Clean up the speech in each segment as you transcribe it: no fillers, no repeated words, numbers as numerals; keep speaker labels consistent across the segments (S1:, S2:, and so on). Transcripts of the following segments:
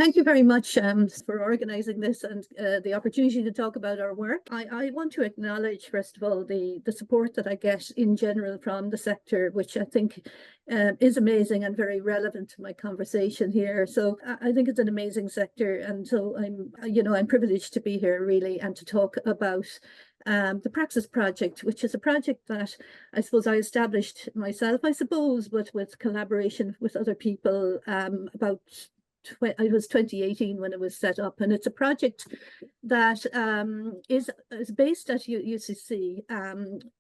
S1: Thank you very much for organising this and the opportunity to talk about our work. I want to acknowledge, first of all, the support that I get in general from the sector, which I think is amazing and very relevant to my conversation here. So I think it's an amazing sector, and so I'm privileged to be here really and to talk about the Praxis Project, which is a project that I suppose I established myself, but with collaboration with other people it was 2018 when it was set up, and it's a project that is based at UCC.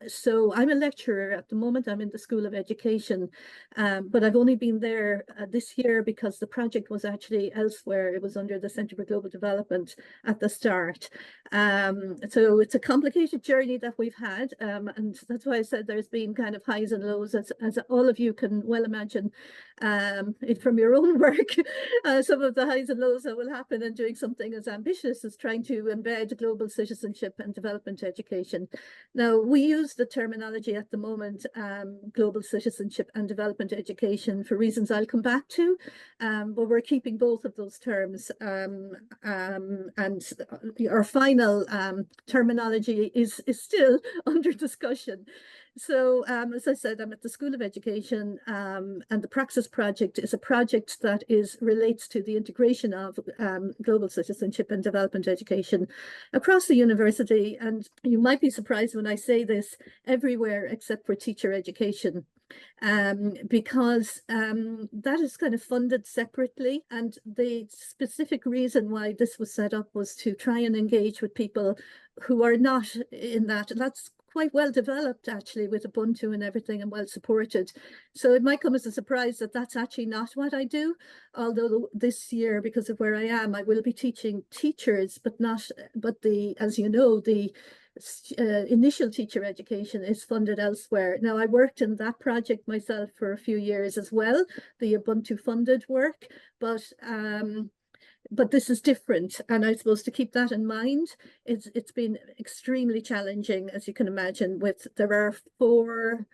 S1: So I'm a lecturer at the moment. I'm in the School of Education, but I've only been there this year because the project was actually elsewhere. It was under the Centre for Global Development at the start. So it's a complicated journey that we've had, and that's why I said there's been kind of highs and lows, as all of you can well imagine from your own work. Some of the highs and lows that will happen in doing something as ambitious as trying to embed global citizenship and development education. Now, we use the terminology at the moment, global citizenship and development education, for reasons I'll come back to, but we're keeping both of those terms, and our final terminology is still under discussion. So as I said, I'm at the School of Education, and the Praxis Project is a project that relates to the integration of global citizenship and development education across the university. And you might be surprised when I say this, everywhere except for teacher education, because that is kind of funded separately. And the specific reason why this was set up was to try and engage with people who are not in that. That's quite well developed actually with Ubuntu and everything, and well supported. So it might come as a surprise that that's actually not what I do. Although this year, because of where I am, I will be teaching teachers, but as you know, the initial teacher education is funded elsewhere. Now, I worked in that project myself for a few years as well, the Ubuntu funded work, but this is different, and I suppose to keep that in mind, it's been extremely challenging, as you can imagine. There are 4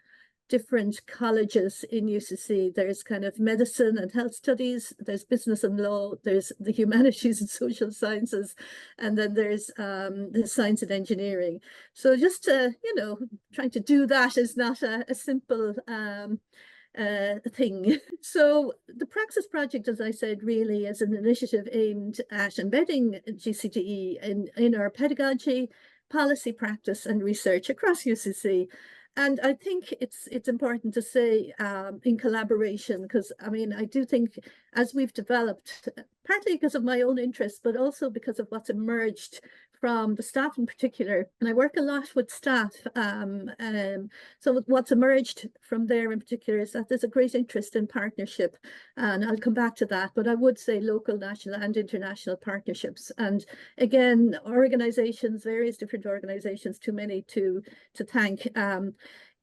S1: different colleges in UCC. There's kind of medicine and health studies, there's business and law, there's the humanities and social sciences, and then there's the science and engineering. So just trying to do that is not a simple thing. So the Praxis Project, as I said, really is an initiative aimed at embedding GCDE in our pedagogy, policy, practice and research across UCC. And I think it's important to say in collaboration, because I mean, I do think as we've developed, partly because of my own interest, but also because of what's emerged from the staff in particular, and I work a lot with staff. So what's emerged from there in particular is that there's a great interest in partnership, and I'll come back to that. But I would say local, national and international partnerships. And again, organizations, various different organizations, too many to thank,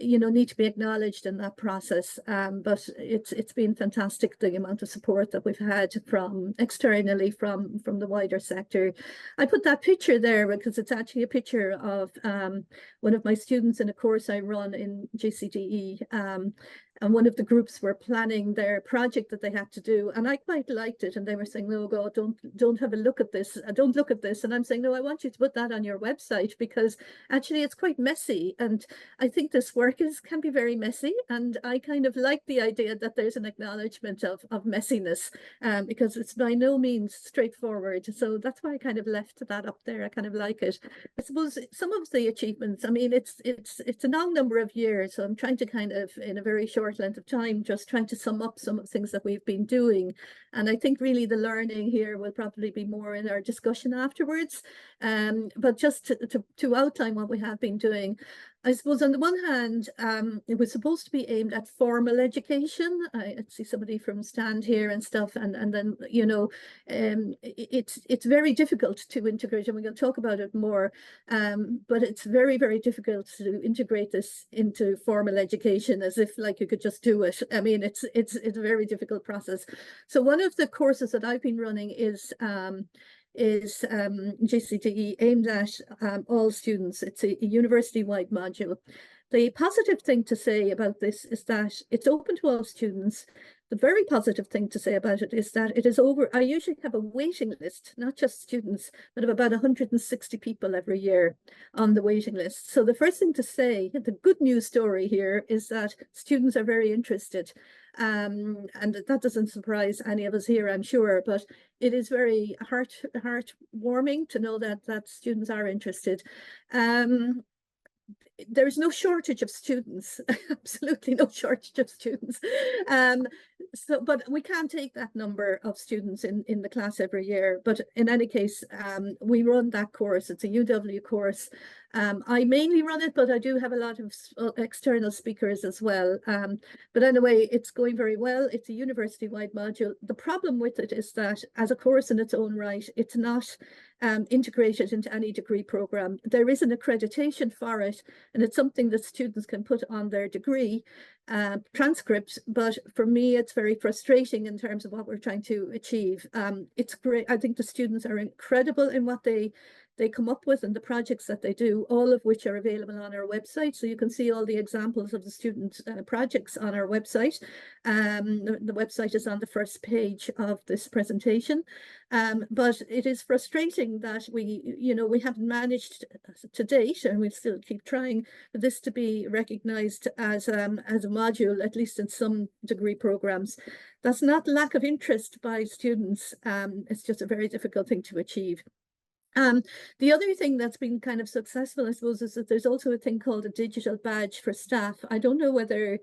S1: need to be acknowledged in that process. But it's been fantastic, the amount of support that we've had from externally from the wider sector. I put that picture there because it's actually a picture of one of my students in a course I run in GCDE. And one of the groups were planning their project that they had to do, and I quite liked it. And they were saying, "No, God, don't have a look at this. Don't look at this." And I'm saying, "No, I want you to put that on your website, because actually it's quite messy, and I think this work can be very messy." And I kind of like the idea that there's an acknowledgement of messiness, because it's by no means straightforward. So that's why I kind of left that up there. I kind of like it. I suppose some of the achievements, I mean, it's a long number of years, so I'm trying to kind of, in a very short length of time, just trying to sum up some of the things that we've been doing. And I think really the learning here will probably be more in our discussion afterwards. But just to outline what we have been doing, I suppose on the one hand, it was supposed to be aimed at formal education. I see somebody from Stand here and stuff, and then it's very difficult to integrate, and we're going to talk about it more. But it's very, very difficult to integrate this into formal education as if like you could just do it. I mean, it's a very difficult process. So one of the courses that I've been running is GCDE, aimed at all students. It's a university-wide module. The positive thing to say about this is that it's open to all students. The very positive thing to say about it is that it is over. I usually have a waiting list, not just students, but of about 160 people every year on the waiting list. So the first thing to say, the good news story here is that students are very interested. And that doesn't surprise any of us here, I'm sure, but it is very heartwarming to know that students are interested. There's no shortage of students, absolutely no shortage of students. But we can't take that number of students in the class every year. But in any case, we run that course. It's a UW course. I mainly run it, but I do have a lot of external speakers as well. But anyway, it's going very well. It's a university-wide module. The problem with it is that as a course in its own right, it's not integrated into any degree program. There is an accreditation for it, and it's something that students can put on their degree transcript. But for me, it's very frustrating in terms of what we're trying to achieve. It's great. I think the students are incredible in what they come up with and the projects that they do, all of which are available on our website. So you can see all the examples of the student projects on our website. The website is on the first page of this presentation. But it is frustrating that we haven't managed to date, and we still keep trying for this to be recognized as a module, at least in some degree programs. That's not lack of interest by students. It's just a very difficult thing to achieve. The other thing that's been kind of successful, I suppose, is that there's also a thing called a digital badge for staff. I don't know whether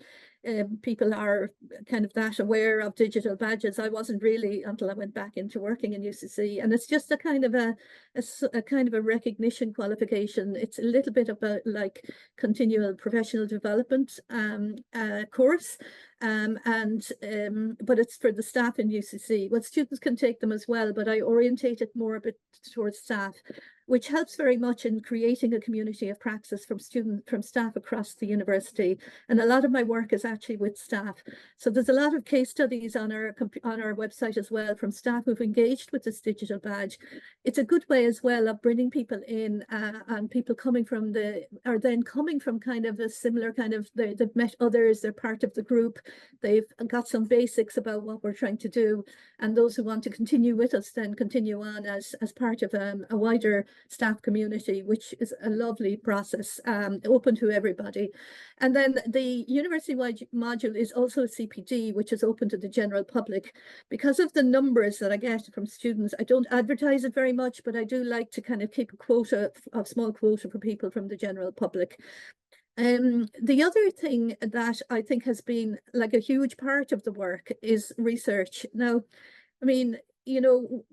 S1: people are kind of that aware of digital badges. I wasn't really until I went back into working in UCC, and it's just a kind of a recognition qualification. It's a little bit about like continual professional development course. But it's for the staff in UCC. Well, students can take them as well, but I orientate it more a bit towards staff, which helps very much in creating a community of praxis from staff across the university. And a lot of my work is actually with staff. So there's a lot of case studies on our website as well from staff who've engaged with this digital badge. It's a good way as well of bringing people in and people coming from kind of a similar kind of, they've met others, they're part of the group, they've got some basics about what we're trying to do. And those who want to continue with us then continue on as part of a wider staff community, which is a lovely process, open to everybody. And then the university-wide module is also a CPD, which is open to the general public. Because of the numbers that I get from students, I don't advertise it very much, but I do like to kind of keep a small quota for people from the general public. The other thing that I think has been like a huge part of the work is research. Now, I mean,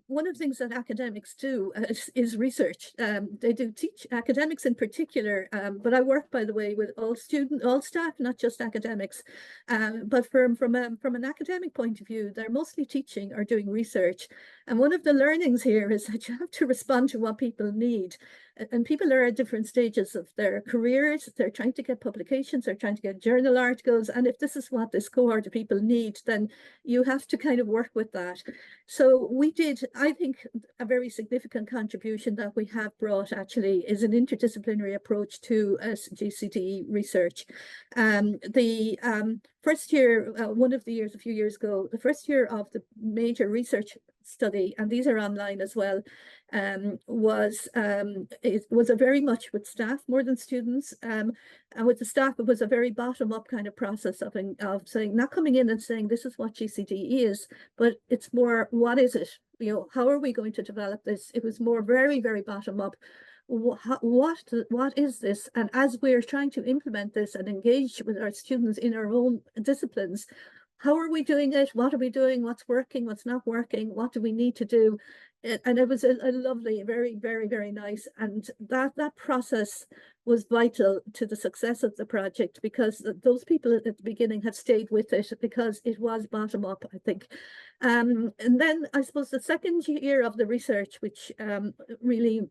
S1: one of the things that academics do is research. They do teach, academics in particular, but I work, by the way, with all staff, not just academics. But from an academic point of view, they're mostly teaching or doing research. And one of the learnings here is that you have to respond to what people need. And people are at different stages of their careers. They're trying to get publications, they're trying to get journal articles. And if this is what this cohort of people need, then you have to kind of work with that. So we did, I think, a very significant contribution that we have brought actually is an interdisciplinary approach to GCDE research. The first year, one of the years, a few years ago, the first year of the major research study, and these are online as well, was a very much with staff more than students, and with the staff it was a very bottom-up kind of process of saying, not coming in and saying this is what GCDE is, but it's more, what is it, how are we going to develop this? It was more very, very bottom-up. What is this? And as we're trying to implement this and engage with our students in our own disciplines, how are we doing it? What are we doing? What's working? What's not working? What do we need to do? And it was a lovely, very, very, very nice. And that process was vital to the success of the project, because those people at the beginning have stayed with it because it was bottom up, I think. And then I suppose the second year of the research, which really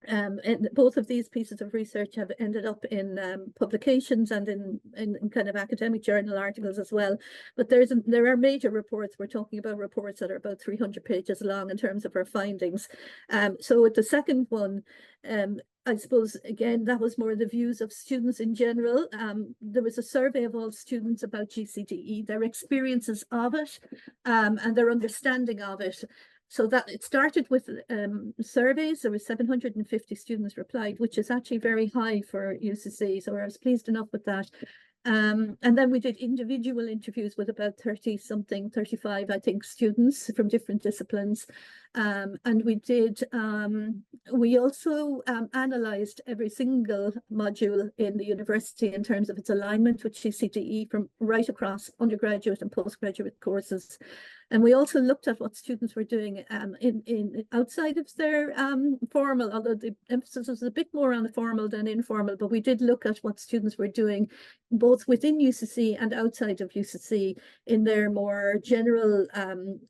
S1: and both of these pieces of research have ended up in publications and in kind of academic journal articles as well. But there are major reports. We're talking about reports that are about 300 pages long in terms of our findings. So with the second one, I suppose, again, that was more the views of students in general. There was a survey of all students about GCDE, their experiences of it, and their understanding of it. So that it started with surveys. There were 750 students replied, which is actually very high for UCC. So I was pleased enough with that. And then we did individual interviews with about 35, I think, students from different disciplines. And we also analysed every single module in the university in terms of its alignment with GCDE from right across undergraduate and postgraduate courses. And we also looked at what students were doing in outside of their formal, although the emphasis was a bit more on the formal than informal, but we did look at what students were doing both within UCC and outside of UCC in their more general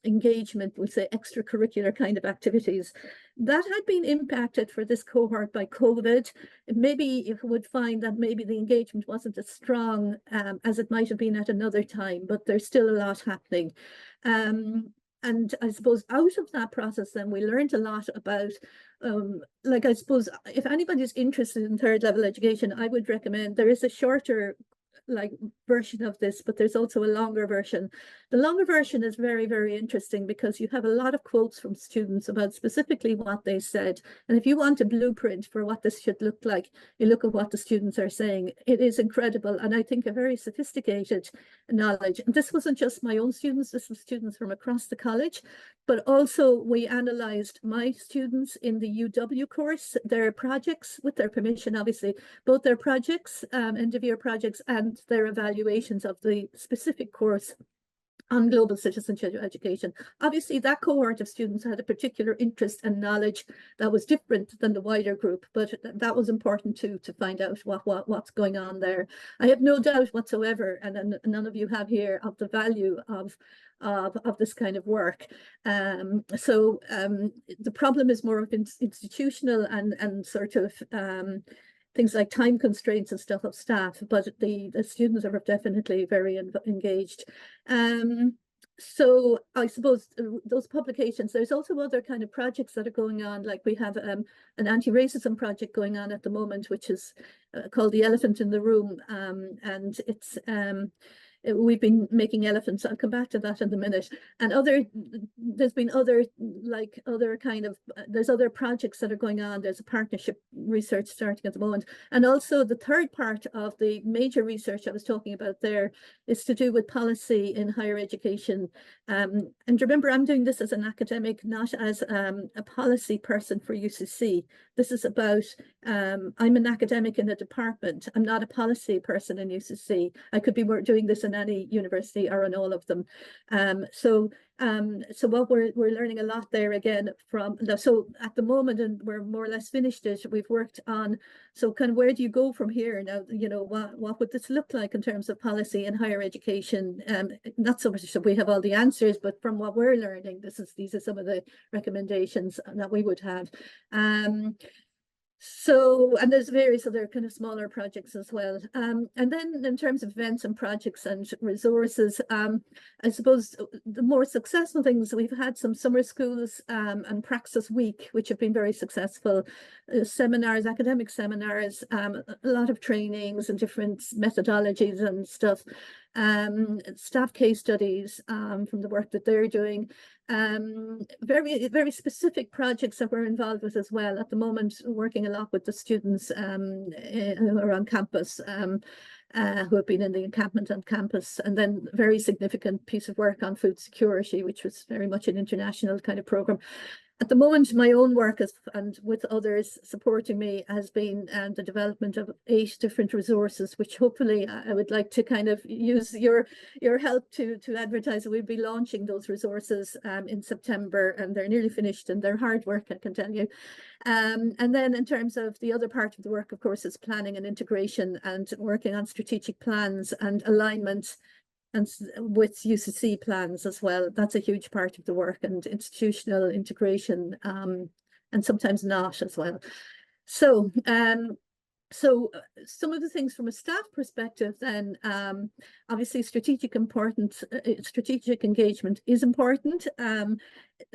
S1: engagement with, say, extracurricular kind of activities. That had been impacted for this cohort by COVID. Maybe you would find that maybe the engagement wasn't as strong as it might have been at another time, but there's still a lot happening. And I suppose out of that process, then we learned a lot about, like, I suppose if anybody's interested in third level education, I would recommend there is a shorter version of this, but there's also a longer version. The longer version is very, very interesting because you have a lot of quotes from students about specifically what they said. And if you want a blueprint for what this should look like, you look at what the students are saying. It is incredible. And I think a very sophisticated knowledge. And this wasn't just my own students, this was students from across the college, but also we analysed my students in the UW course, their projects, with their permission, obviously, both their projects, end of year projects, and their evaluations of the specific course on global citizenship education. Obviously, that cohort of students had a particular interest and knowledge that was different than the wider group, but that was important too, to find out what's going on there. I have no doubt whatsoever, and none of you have here, of the value of this kind of work. The problem is more of institutional and sort of things like time constraints and stuff of staff, but the students are definitely very engaged. So I suppose those publications, there's also other kind of projects that are going on, like we have an anti-racism project going on at the moment, which is called The Elephant in the Room, and it's we've been making elephants. I'll come back to that in a minute. And there's been other there's other projects that are going on. There's a partnership research starting at the moment. And also the third part of the major research I was talking about there is to do with policy in higher education. And remember, I'm doing this as an academic, not as a policy person for UCC. This is about, I'm an academic in a department. I'm not a policy person in UCC. I could be doing this in any university or in all of them. So what we're learning a lot there again so at the moment, and we're more or less finished it, we've worked on, so kind of where do you go from here now? You know, what would this look like in terms of policy in higher education? Not so much that we have all the answers, but from what we're learning, these are some of the recommendations that we would have. And there's various other kind of smaller projects as well. And then in terms of events and projects and resources, I suppose the more successful things, we've had some summer schools and Praxis Week, which have been very successful. Seminars, academic seminars, a lot of trainings and different methodologies and stuff. Staff case studies from the work that they're doing. Very, very specific projects that we're involved with as well. At the moment, working a lot with the students who are on campus, who have been in the encampment on campus, and then very significant piece of work on food security, which was very much an international kind of program. At the moment, my own work and with others supporting me has been the development of 8 different resources, which hopefully I would like to kind of use your help to advertise. We'll be launching those resources in September, and they're nearly finished, and they're hard work, I can tell you. And then in terms of the other part of the work, of course, is planning and integration and working on strategic plans and alignment, and with UCC plans as well. That's a huge part of the work, and institutional integration, and sometimes not as well. So some of the things from a staff perspective then, obviously strategic engagement is important. At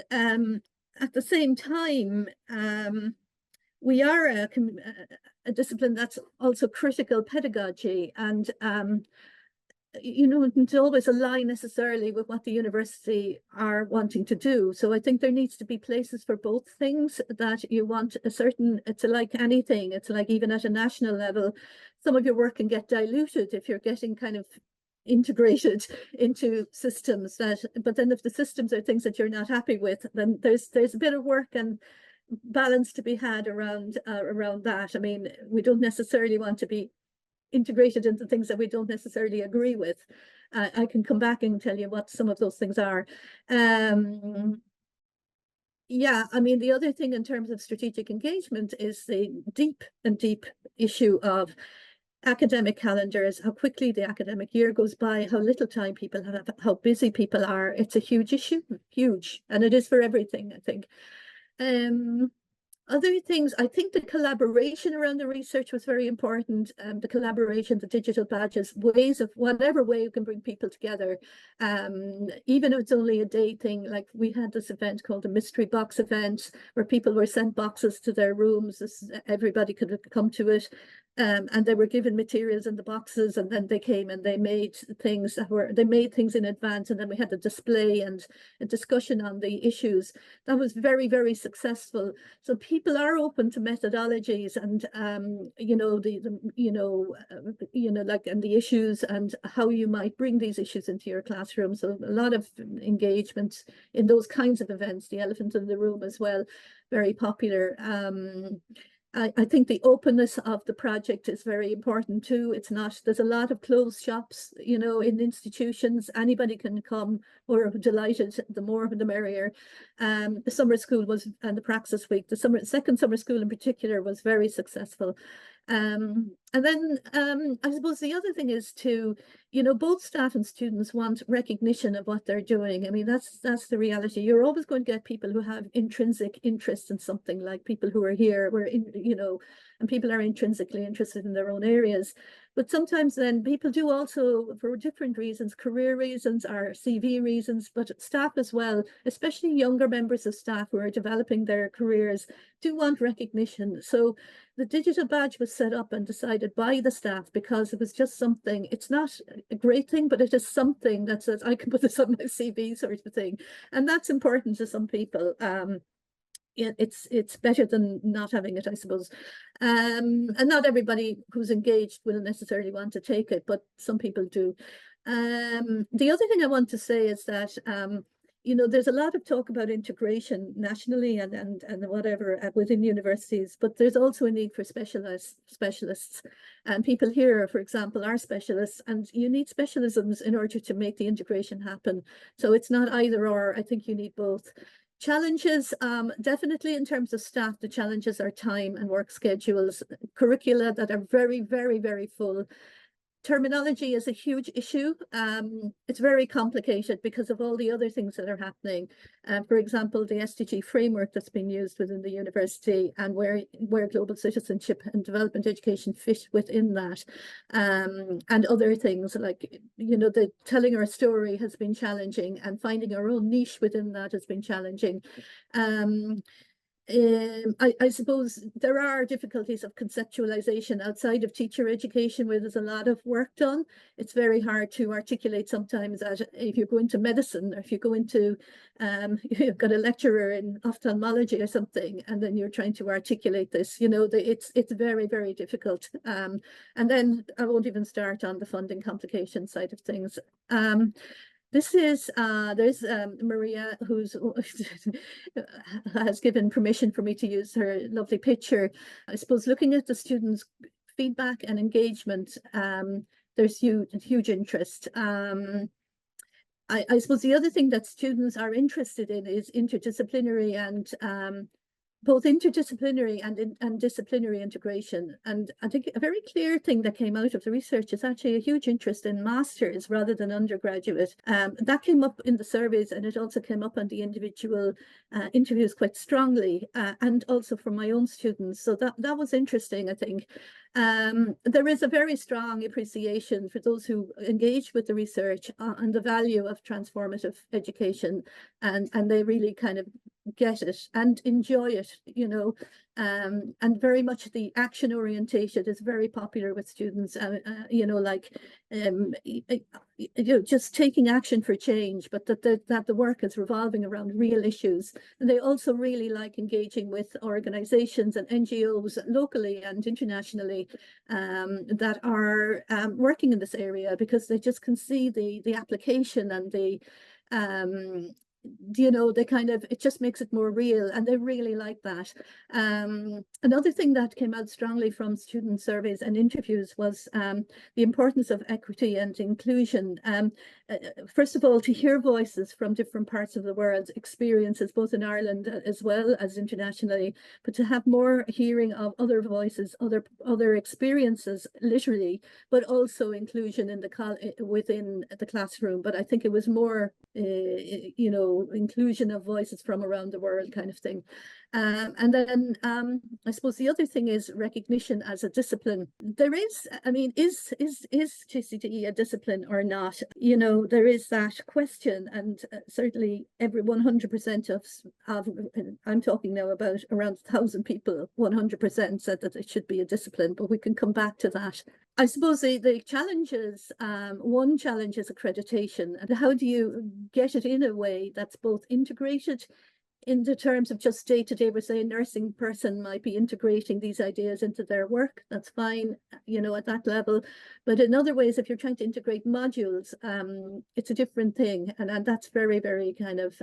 S1: the same time, we are a discipline that's also critical pedagogy, and you know, it doesn't always align necessarily with what the university are wanting to do. So I think there needs to be places for both things, that you want a certain, it's like anything, it's like even at a national level, some of your work can get diluted if you're getting kind of integrated into systems that, but then if the systems are things that you're not happy with, then there's a bit of work and balance to be had around that. I mean, we don't necessarily want to be integrated into things that we don't necessarily agree with. I can come back and tell you what some of those things are. Yeah, I mean, the other thing in terms of strategic engagement is the deep issue of academic calendars, how quickly the academic year goes by, how little time people have, how busy people are. It's a huge issue, huge, and it is for everything, I think. Other things, I think the collaboration around the research was very important. The collaboration, the digital badges, ways of whatever way you can bring people together. Even if it's only a day thing, like we had this event called the Mystery Box event, where people were sent boxes to their rooms. Everybody could come to it. And they were given materials in the boxes, and then they came and they made things in advance, and then we had a display and a discussion on the issues. That was very, very successful. So people are open to methodologies, and you know, like, and the issues and how you might bring these issues into your classroom. So a lot of engagement in those kinds of events. The elephant in the room as well, very popular. I think the openness of the project is very important too. It's not, there's a lot of closed shops, you know, in institutions. Anybody can come. We're delighted, the more the merrier. The summer school was, and the Praxis week, the second summer school in particular was very successful. And then I suppose the other thing is to, you know, both staff and students want recognition of what they're doing. I mean, that's the reality. You're always going to get people who have intrinsic interest in something, like people who are here, you know, and people are intrinsically interested in their own areas. But sometimes then people do also, for different reasons, career reasons or CV reasons, but staff as well, especially younger members of staff who are developing their careers, do want recognition. So the digital badge was set up and decided by the staff because it was just something, it's not a great thing, but it is something that says, I can put this on my CV sort of thing. And that's important to some people. It's better than not having it, I suppose. And not everybody who's engaged will necessarily want to take it, but some people do. The other thing I want to say is that you know, there's a lot of talk about integration nationally and whatever within universities, but there's also a need for specialists. And people here, for example, are specialists, and you need specialisms in order to make the integration happen. So it's not either or. I think you need both. Challenges, definitely in terms of staff, the challenges are time and work schedules, curricula that are very, very, very full. Terminology is a huge issue. It's very complicated because of all the other things that are happening. For example, the SDG framework that's been used within the university, and where global citizenship and development education fit within that, and other things like, you know, the telling our story has been challenging, and finding our own niche within that has been challenging. I suppose there are difficulties of conceptualization outside of teacher education, where there's a lot of work done. It's very hard to articulate sometimes that if you go into medicine, or if you go into, you've got a lecturer in ophthalmology or something, and then you're trying to articulate this, you know, it's very, very difficult. And then I won't even start on the funding complication side of things. This is, there's Maria, who's has given permission for me to use her lovely picture. I suppose looking at the students' feedback and engagement, there's huge interest. I suppose the other thing that students are interested in is interdisciplinary and both interdisciplinary and disciplinary integration. And I think a very clear thing that came out of the research is actually a huge interest in masters rather than undergraduate. That came up in the surveys, and it also came up on the individual interviews quite strongly, and also from my own students. So that was interesting, I think. There is a very strong appreciation for those who engage with the research on the value of transformative education, and they really kind of get it and enjoy it, you know, and very much the action orientation is very popular with students, you know, like you know, just taking action for change, but that the work is revolving around real issues. And they also really like engaging with organizations and NGOs locally and internationally that are working in this area, because they just can see the application and the you know, they kind of, it just makes it more real, and they really like that. Another thing that came out strongly from student surveys and interviews was the importance of equity and inclusion. First of all, to hear voices from different parts of the world, experiences both in Ireland as well as internationally, but to have more hearing of other voices, other experiences, literally, but also inclusion in within the classroom. But I think it was more, you know, inclusion of voices from around the world kind of thing. And then I suppose the other thing is recognition as a discipline. There is, I mean, is GCDE a discipline or not? You know, there is that question, and certainly every 100% of, I'm talking now about around 1,000 people, 100% said that it should be a discipline, but we can come back to that. I suppose the challenges, one challenge is accreditation, and how do you get it in a way that's both integrated in the terms of just day-to-day. We're saying a nursing person might be integrating these ideas into their work. That's fine, you know, at that level. But in other ways, if you're trying to integrate modules, it's a different thing. And that's very, very kind of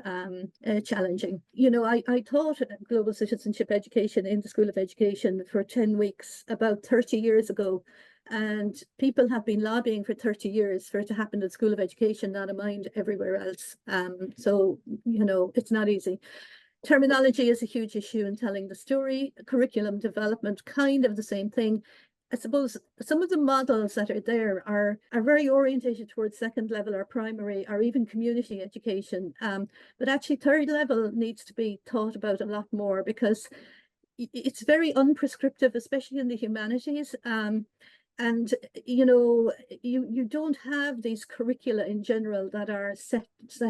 S1: challenging. You know, I taught global citizenship education in the School of Education for 10 weeks about 30 years ago. And people have been lobbying for 30 years for it to happen at the School of Education, not a mind everywhere else. So, you know, it's not easy. Terminology is a huge issue in telling the story. Curriculum development, kind of the same thing. I suppose some of the models that are there are very orientated towards second level or primary or even community education. But actually third level needs to be thought about a lot more, because it's very unprescriptive, especially in the humanities. And, you know, you don't have these curricula in general that are set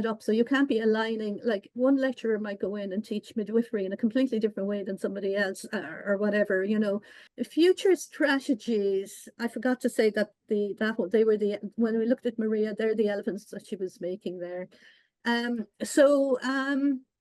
S1: up. So you can't be aligning, like one lecturer might go in and teach midwifery in a completely different way than somebody else or whatever, you know. Future strategies, I forgot to say that when we looked at Maria, they're the elephants that she was making there.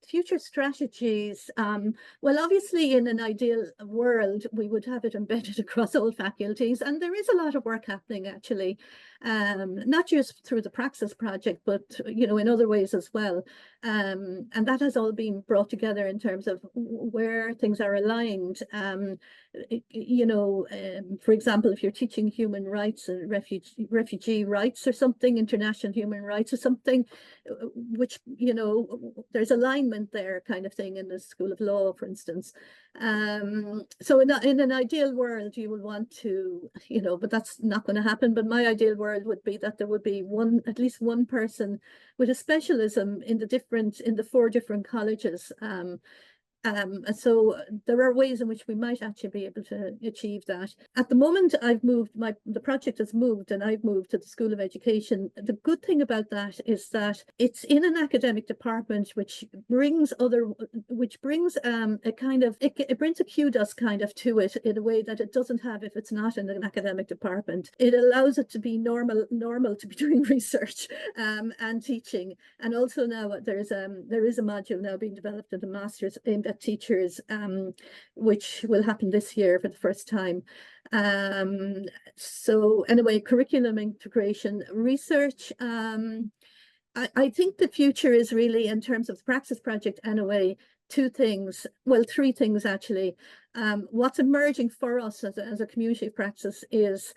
S1: Future strategies, well, obviously in an ideal world, we would have it embedded across all faculties, and there is a lot of work happening actually, not just through the Praxis Project, but, you know, in other ways as well. And that has all been brought together in terms of where things are aligned. You know, for example, if you're teaching human rights and refugee rights or something, international human rights or something, which, you know, there's alignment there kind of thing in the School of Law, for instance. So in an ideal world, you would want to, you know, but that's not going to happen. But my ideal world would be that there would be at least one person with a specialism in the 4 different colleges. So there are ways in which we might actually be able to achieve that. At the moment, I've moved, the project has moved, and I've moved to the School of Education. The good thing about that is that it's in an academic department, which brings a kind of, it brings a kudos kind of to it in a way that it doesn't have if it's not in an academic department. It allows it to be normal to be doing research and teaching. And also now there is a module now being developed in the master's aimed at teachers, which will happen this year for the first time. So anyway, curriculum integration, research. I think the future is really, in terms of the Praxis Project anyway, 2 things, well, 3 things actually. What's emerging for us as a community of praxis is,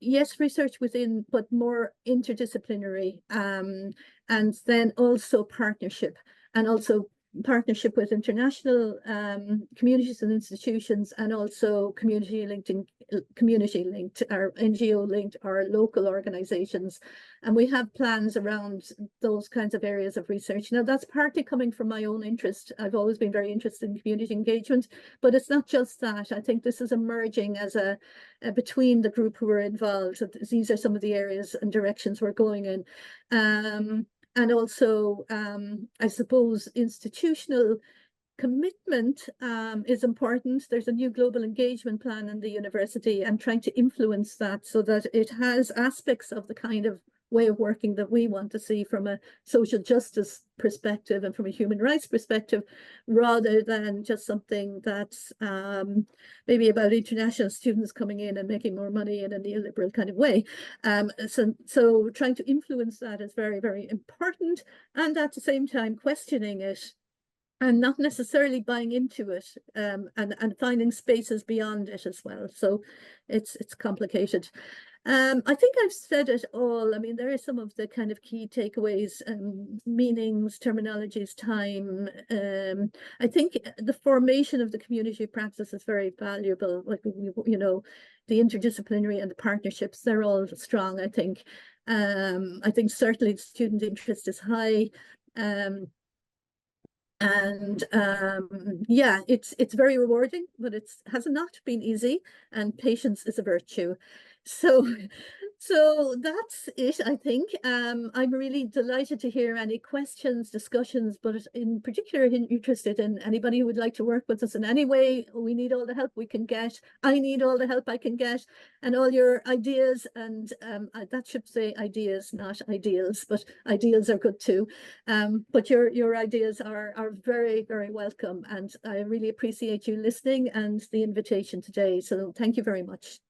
S1: yes, research within, but more interdisciplinary, and then also partnership, and also partnership with international communities and institutions, and also community linked or NGO linked or local organizations. And we have plans around those kinds of areas of research. Now, that's partly coming from my own interest. I've always been very interested in community engagement, but it's not just that. I think this is emerging as a between the group who are involved. So these are some of the areas and directions we're going in. And also, I suppose, institutional commitment is important. There's a new global engagement plan in the university, and trying to influence that so that it has aspects of the kind of way of working that we want to see from a social justice perspective and from a human rights perspective, rather than just something that's maybe about international students coming in and making more money in a neoliberal kind of way. So trying to influence that is very, very important, and at the same time questioning it and not necessarily buying into it, and finding spaces beyond it as well. So it's complicated. I think I've said it all. I mean, there are some of the kind of key takeaways, meanings, terminologies, time. I think the formation of the community practice is very valuable. Like, you know, the interdisciplinary and the partnerships, they're all strong, I think. I think certainly student interest is high. And yeah, it's very rewarding, but it has not been easy, and patience is a virtue. So so that's it, I think. I'm really delighted to hear any questions, discussions, but in particular interested in anybody who would like to work with us in any way. We need all the help we can get. I need all the help I can get, and all your ideas, and that should say ideas, not ideals, but ideals are good too. But your ideas are very, very welcome, and I really appreciate you listening and the invitation today. So thank you very much.